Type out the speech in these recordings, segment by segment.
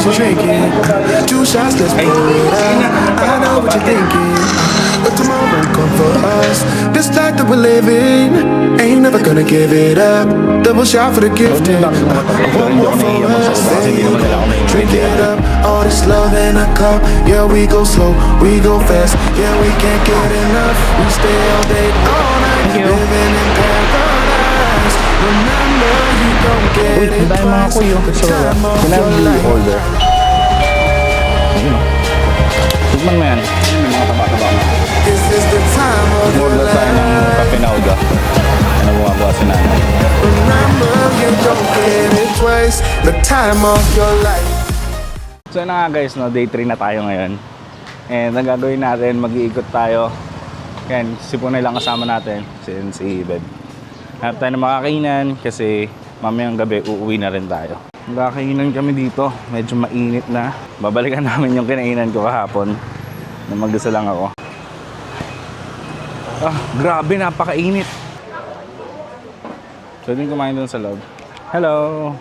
what you're drinking. 2 shots, let's pour it out. I know what you're thinking. But tomorrow come for us. This life that we're living, ain't never gonna give it up. Double shot for the gifted. One more for us, babe. Drink it up, all this love in a cup. Yeah, we go slow, we go fast. Yeah, we can't get enough. We stay all day, all night, living in paradise. Remember, you don't get Wait, it dahil mga twice. kuyo The kasi wala. time of Can I your be life. older? Ayun o. Tikman mo yan. May mga taba-taba mo. This is the time of your Order tayo ng life. kape na uga. Ano gumagawa si nanay? Remember, you don't get it twice. The time of your life. So yun na nga guys, no, day 3 na tayo ngayon. And ang gagawin natin, mag-iikot tayo. Yan, si Punay lang kasama natin, si Beb. Hanap tayo ng makakainan kasi mamayang gabi uuwi na rin tayo. Magkakainan kami dito, medyo mainit na. Babalikan namin yung kinainan ko kahapon na mag-isa lang ako. Ah, grabe, napakainit. So din kumain doon sa loob. Hello!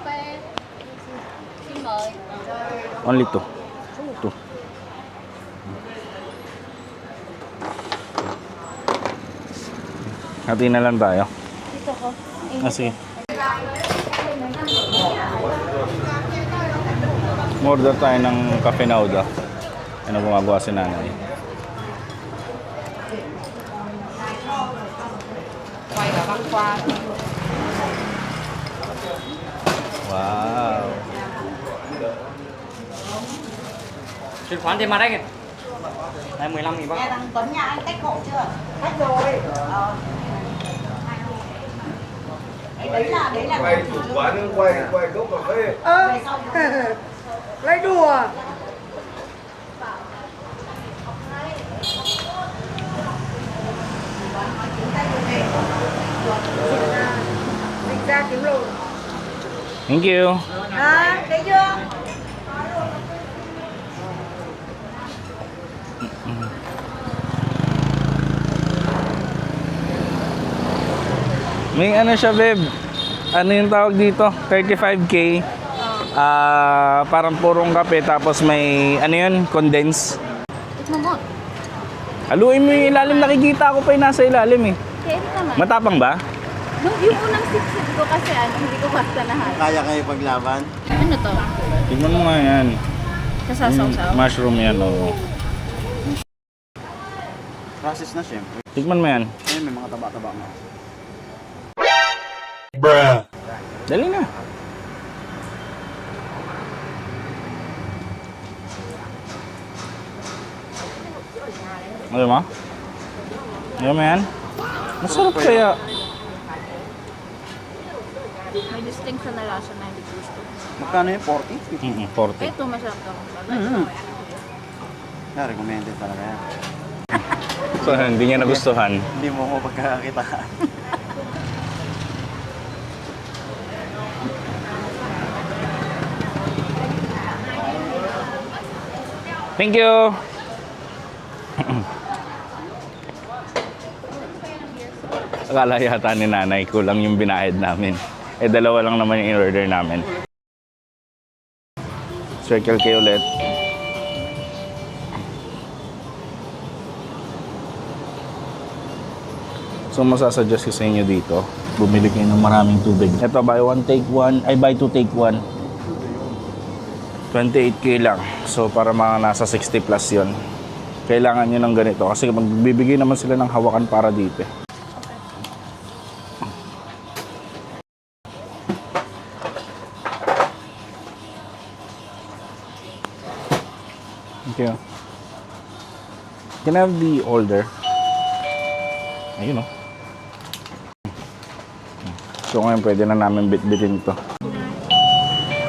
Only 2. 2. Hati na lang tayo. Dito ko. Sige. Order tayo ng kape na uga. Ano gumagawa si nanay? Wow! Chuyển khoản tiền mặt anh ạ. Đây 15.000 bác. Nhà thằng Tuấn nhà anh cách hộ chưa? Cách rồi. Đấy là quay chủ quán quay cốc cà phê. về sau. Lấy đùa. Dịch ra kiếm lộn. Thank you! À, thấy chưa? May ano siya, Beb? Ano yung tawag dito? 35K. Parang purong kape tapos may ano yun? Condense. Tikman mo. Haluin mo yung ilalim. Nakikita ko pa yung nasa ilalim eh. Kaya ito naman. Matapang ba? Yung unang sip-sip ko kasi hindi ko basta lahat. Kaya kayo paglaban? Ano to? Tignan mo nga yan. Kasasaw-saw? Mushroom yan, oo. Process na syempre. Tignan mo yan. Ayun, may mga taba-taba mo. Dali na. Ano mo? Ano mo yan? Masarap kaya. May distinction na lasa na hindi ko gusto. Magkano yun? 40? 40. Ito masarap to. Recommended talaga yan. So, hindi niya nagustuhan. Hindi mo mo pagkakakitaan. Thank you! Akala yata ni nanay kulang yung binayad namin. Eh, dalawa lang naman yung in-order namin. Circle K ulit. So, masasuggest ko sa inyo dito, bumili kayo ng maraming tubig. Ito, buy 2 take 1. 28K lang. So, para mga nasa 60 plus yon. Kailangan nyo ng ganito kasi magbibigay naman sila ng hawakan para dito. Thank you. Can I have the order? Ayun o. So ngayon pwede na namin bit-bitin ito.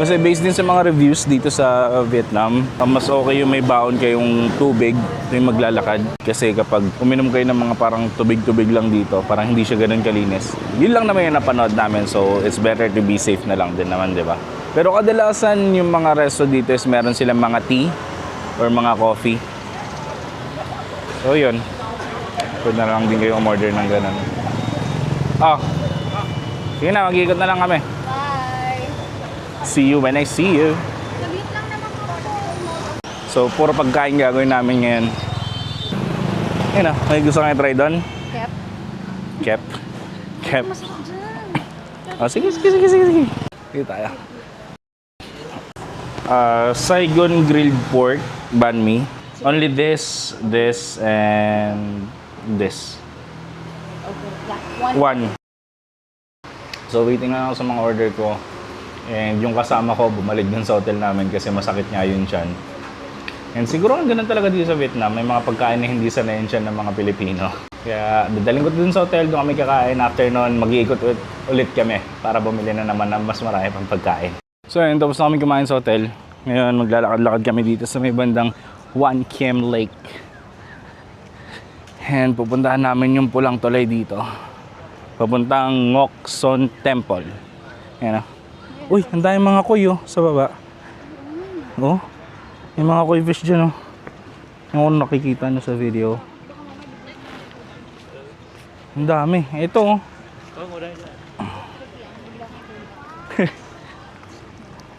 Kasi based din sa mga reviews dito sa Vietnam, mas okay yung may baon kayong tubig yung maglalakad. Kasi kapag uminom kayo ng mga parang tubig-tubig lang dito, parang hindi siya ganun kalinis. Yun lang naman yung napanood namin, so it's better to be safe na lang din naman, di ba? Pero kadalasan yung mga resto dito is meron silang mga tea or mga coffee. So yun, pwede na lang din kayo umorder ng ganun. Sige na, mag-iikot na lang kami. Bye! See you when I see you. Saglit lang naman po. So, puro pagkain gagawin namin ngayon. Yun na, may gusto kayo try doon? Kep. Kep. Kep. Masarap dyan. Oh, sige. Sige tayo. Saigon grilled pork, banh mi. Only this, and this. Okay. Yeah. One. One. So, waiting lang ako sa mga order ko. And yung kasama ko, bumalik dun sa hotel namin kasi masakit nga yun tiyan. And siguro ang ganun talaga dito sa Vietnam, may mga pagkain na hindi sanayin siya ng mga Pilipino. Kaya dadaling ko dun sa hotel, doon kami kakain. After nun, mag-iikot ulit kami para bumili na naman ng mas marami pang pagkain. So ayun, tapos na kami kumain sa hotel. Ngayon, maglalakad-lakad kami dito sa may bandang One Kiem Lake. And pupuntahan namin yung pulang tulay dito. Papuntang Ngoc Son Temple. Ayan o. Uy, ang dami mga kuy sa baba. Oh, may mga koi fish dyan yung nakikita nyo sa video. Ang dami. Ito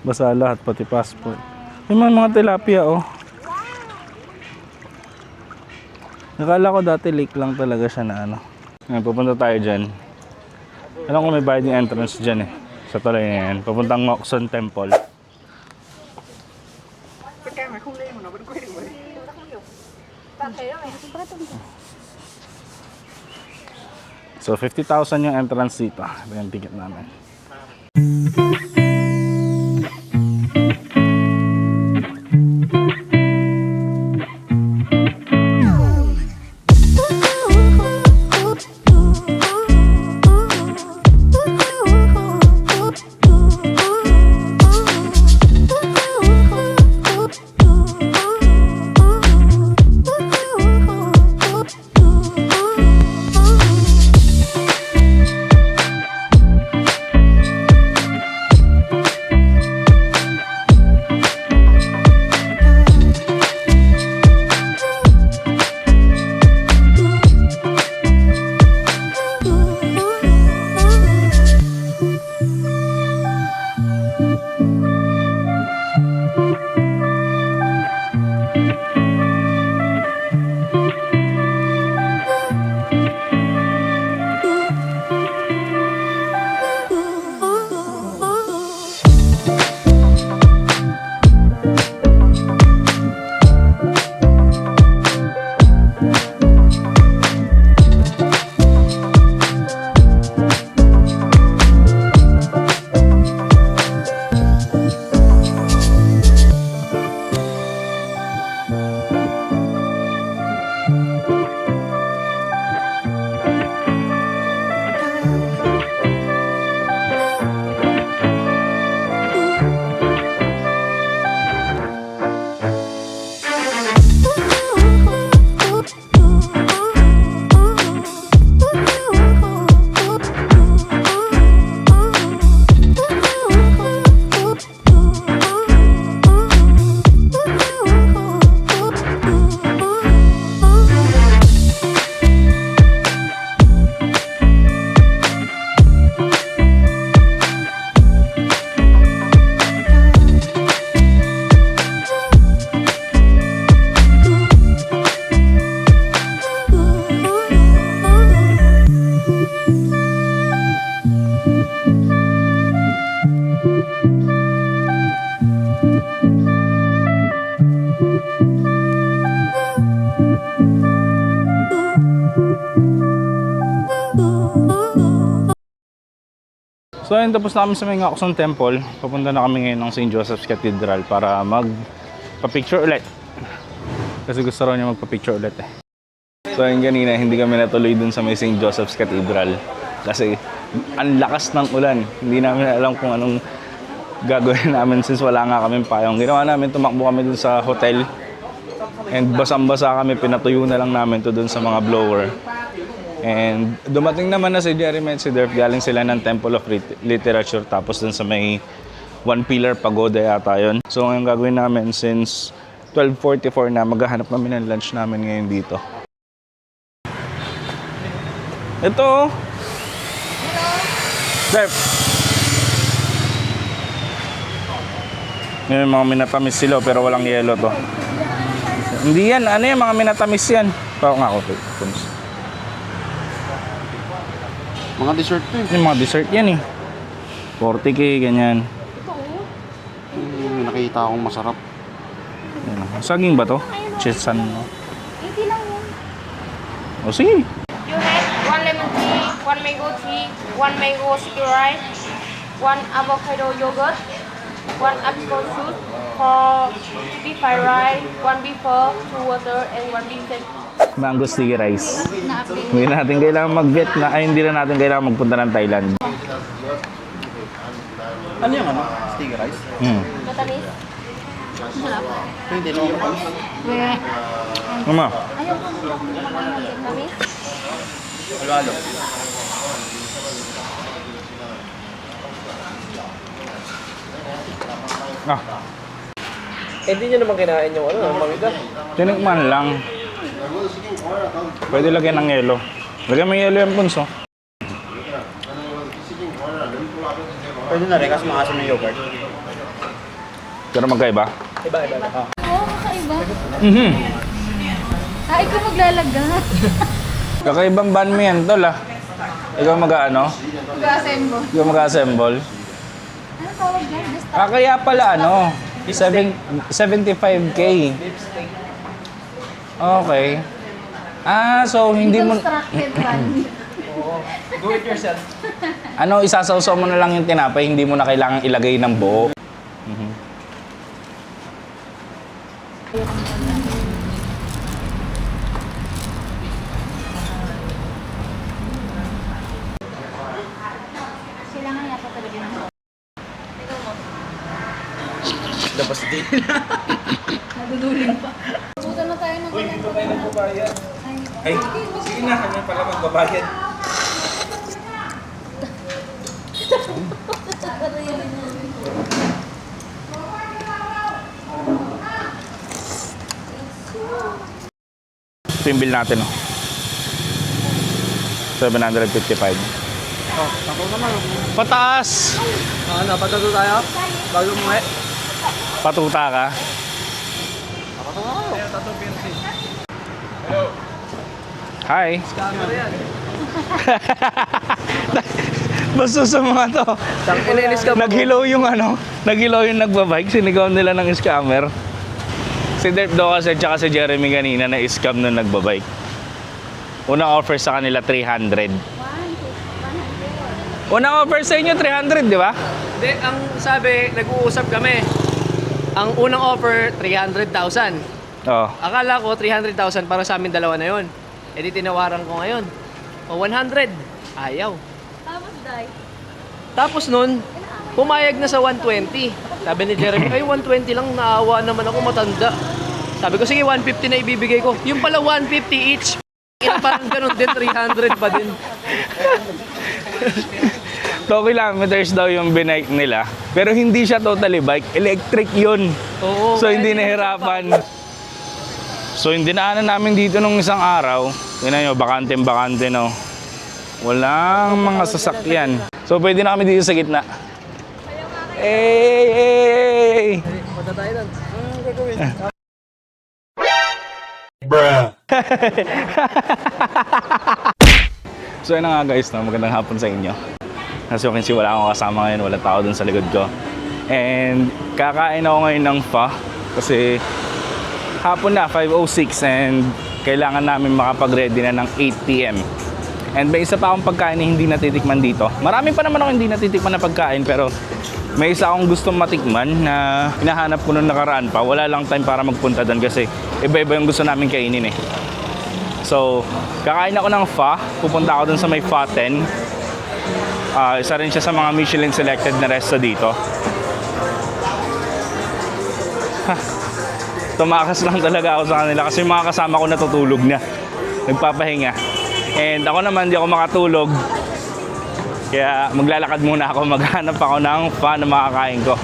basa lahat, pati passport. May mga tilapia Nakala ko dati lake lang talaga siya na ano. Ngayon, pupunta tayo dyan. Alam ko may bayad yung entrance dyan sa tulay na yan. Papuntang Ngoc Son Temple. So 50,000 yung entrance dito. Ito yung ticket namin. So ayun, tapos na kami sa may Ngoc Son Temple. Papunta na kami ngayon ng St. Joseph's Cathedral para magpa-picture ulit. Kasi gusto raw niya magpa-picture ulit So ayun, kanina hindi kami natuloy dun sa may St. Joseph's Cathedral. Kasi ang lakas ng ulan. Hindi namin alam kung anong gagawin namin since wala nga kaming payong. Ginawa namin, tumakbo kami dun sa hotel. And basang-basa kami, pinatuyo na lang namin to dun sa mga blower. And dumating naman na si Jerry at si Derf, galing sila ng Temple of Literature, tapos dun sa may One Pillar Pagoda yata yun. So ngayon gagawin namin, since 12:44 na, maghahanap kami ng lunch namin ngayon dito. Ito! Derf! Ngayon mga minatamis sila pero walang yelo to. Hindi yan. Ano yan? Mga minatamis yan. Parang nga ako. Mga dessert to eh. Yung mga dessert yan eh. 40k, ganyan. May nakita akong masarap. Yan. Saging ba to? Chesan. No? 80 lang yun. O sige. You have one lemon tea, one mango tea, one mango sticky rice, one avocado yogurt, one apricot juice for beef fried rice, one beef pho, two water, and one beef steak. Mango sticky rice. Na-update. Hindi natin kailangan mag-Vietnam. Ay, hindi na natin kailangan magpunta ng Thailand. Ano yung ano? Sticky rice? Matamis. Hindi na yung ano. Mama. Ayaw ko nung ako kumakain. Matamis. Halo-halo. Ah, Hindi nyo naman kinain yung ano, mangga. tinikman lang. Pwede lagyan ng yelo. Lagyan mo yelo yung punso. Pwede na rin kasi maasim ng yogurt. Pero magkaiba. Iba. Oo, kakaiba. Mhm. Ikaw maglalaga. Kakaibang ban mo yan, tol ah. Ikaw mag-ano? Mag-assemble. Ikaw mag-assemble? Ano tawag yan? Just Kaya pala ano? 75k. Okay. So hindi mo... constructed one. Do it yourself. Ano, isasawsaw mo na lang yung tinapay, hindi mo na kailangang ilagay ng buo. Mhm. Kailangan yata talaga ng Labas din. naduduling pa. Puta na tayo ng ulan. Ay, sige na, kanya pala magbabayad. Ito yung bill natin, oh. 755. Oh, tako naman. Pataas! Ano, patato tayo? Bago umuwi. Patuta ka. Hi. Camera yan. Basta sa mga to. Ilinis ka mo. Naghilaw yung ano, naghilaw yung nagbabike, sinigaw nila ng scammer. Si Derp daw kasi tsaka si Jeremy kanina na scam nung nagbabike. Unang offer sa kanila 300. Unang offer sa inyo 300, di ba? Hindi, ang sabi, nag-uusap kami. Ang unang offer, 300,000. Oh. Akala ko 300,000 para sa amin dalawa na yon. E di tinawaran ko ngayon. O 100. Ayaw. Tapos, Day. Tapos nun, pumayag na sa 120. Sabi ni Jeremy, ay 120 lang, naawa naman ako, matanda. Sabi ko, sige 150 na ibibigay ko. Yung pala 150 each. Parang ganun din, 300 pa din. 2 kilometers daw yung binike nila. Pero hindi siya totally bike. Electric yun. Oo, So kaya hindi di- nahirapan. So yung dinaanan namin dito nung isang araw, tingnan nyo, bakante-bakante no. Walang mga sasakyan. So pwede na kami dito sa gitna. Hey! Punta tayo doon. Gagawin. So yun na nga guys, no? Magandang hapon sa inyo. As you can see, wala akong kasama ngayon, wala tao dun sa likod ko. And kakain ako ngayon ng pho kasi hapon na, 5:06 and kailangan namin makapag-ready na ng 8 p.m. And may isa pa akong pagkain na hindi natitikman dito. Marami pa naman ako hindi natitikman na pagkain pero may isa akong gustong matikman na hinahanap ko nung nakaraan pa. Wala lang time para magpunta doon kasi iba-iba yung gusto namin kainin eh. So, kakain ako ng pho. Pupunta ako dun sa may Pho 10. Isa rin siya sa mga Michelin selected na resto dito. Tumakas lang talaga ako sa kanila kasi yung mga kasama ko natutulog na. Nagpapahinga. And ako naman, di ako makatulog. Kaya maglalakad muna ako. Maghanap ako ng pho na makakain ko.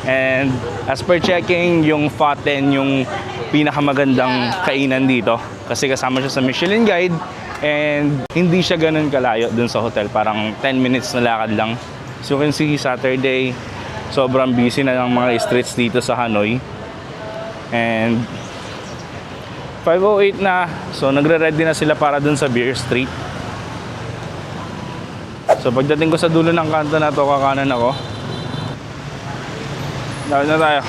And as per checking, yung Pho 10 yung pinakamagandang kainan dito. Kasi kasama siya sa Michelin Guide. And hindi siya ganun kalayo dun sa hotel. Parang 10 minutes na lakad lang. So you can see, Saturday, sobrang busy na ng mga streets dito sa Hanoi. And 5:08 na. So nagre-ready na sila para dun sa Beer Street. So pagdating ko sa dulo ng kanto na to, kakanan ako. Dahil na tayo.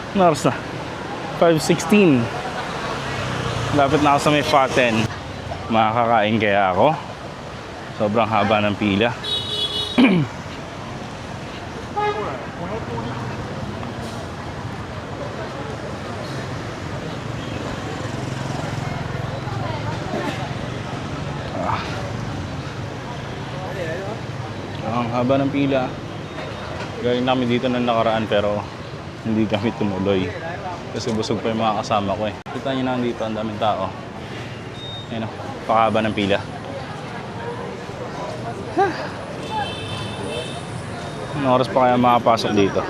Ano oras na? 5:16. Lapit na ako sa may Faten. Makakakain kaya ako. Sobrang haba ng pila. Ang haba ng pila. Galing namin dito ng nakaraan pero hindi kami tumuloy. Kasi busog pa yung mga kasama ko eh. Kita nyo na dito, ang daming tao. Ayan o, pakahaba ng pila. Anong oras pa kaya makapasok dito?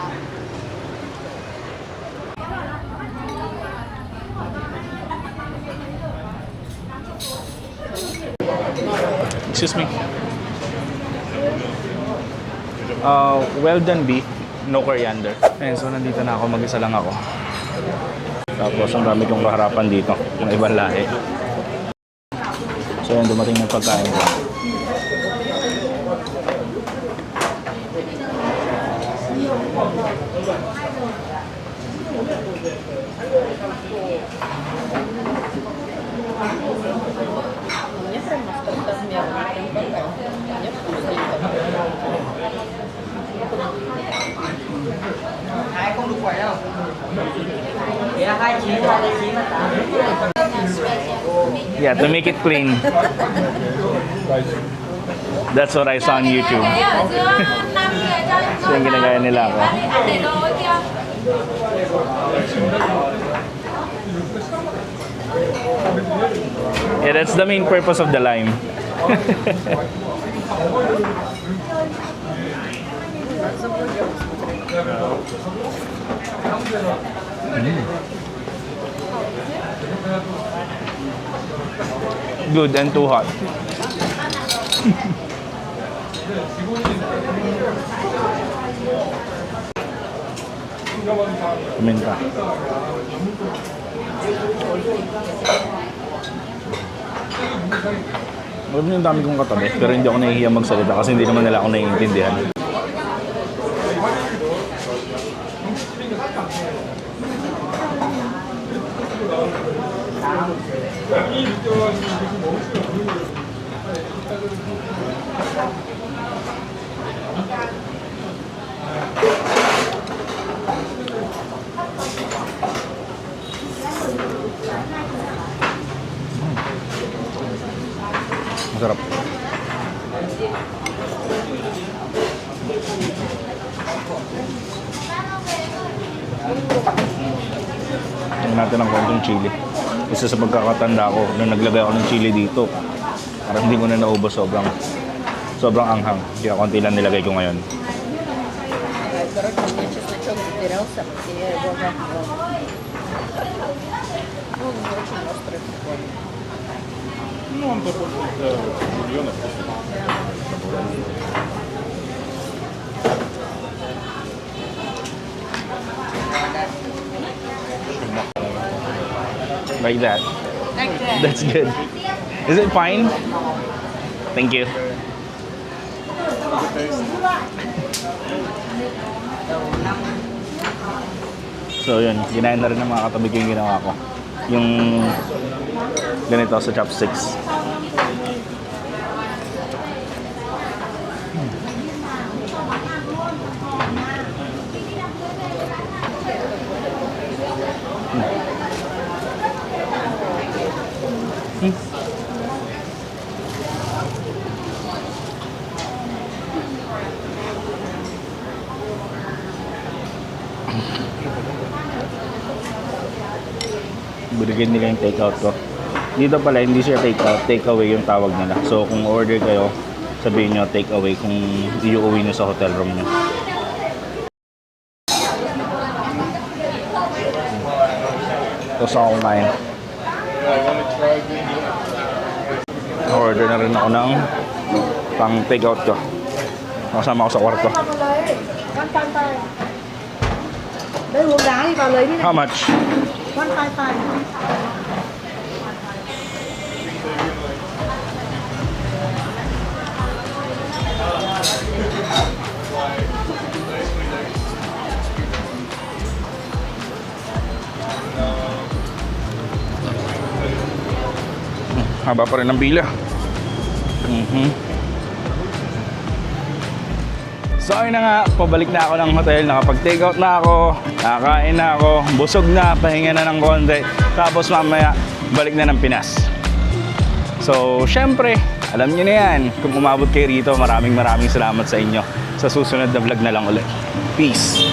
Excuse me. Well done beef, no coriander. Ayun, so nandito na ako, mag-isa lang ako. Tapos ang dami kong kaharapan dito, ng ibang lahi. So yan, dumating ng pagkain ko. Yeah, to make it clean. That's what I saw on YouTube. So yung ginagaya nila ako. Yeah, that's the main purpose of the lime. Good and too hot. Minta. Alam niyo yung dami kong katabi, pero hindi ako nahihiya magsalita kasi hindi naman nila ako naiintindihan. Masarap. Tingnan natin ang konting chili. Isa sa pagkakatanda ko, nung naglagay ako ng chili dito, parang hindi ko na naubos, sobrang anghang. Kaya konti lang nilagay ko ngayon. Like that. That's good. Is it fine? Thank you. So yun, ginahin na rin ng mga katabi ko yung ginawa ko. Yung ganito sa chopsticks. Binigyan nila yung take out ko. Dito pala hindi siya take out, take away yung tawag nila. So kung order kayo, sabihin nyo take away kung iuwi nyo sa hotel room nyo. Tapos ako kumain. Order na rin ako ng pang take out ko. Nakasama ako sa kwarto. Đây uống đá đi vào lấy đi này. How much? 155. Haba pa rin ang pila. So ayun na nga, pabalik na ako ng hotel, nakapag-take out na ako, nakakain na ako, busog na, pahinga na ng konti, tapos mamaya balik na ng Pinas. So syempre, alam niyo na yan, kung umabot kayo rito, maraming salamat sa inyo. Sa susunod na vlog na lang ulit. Peace!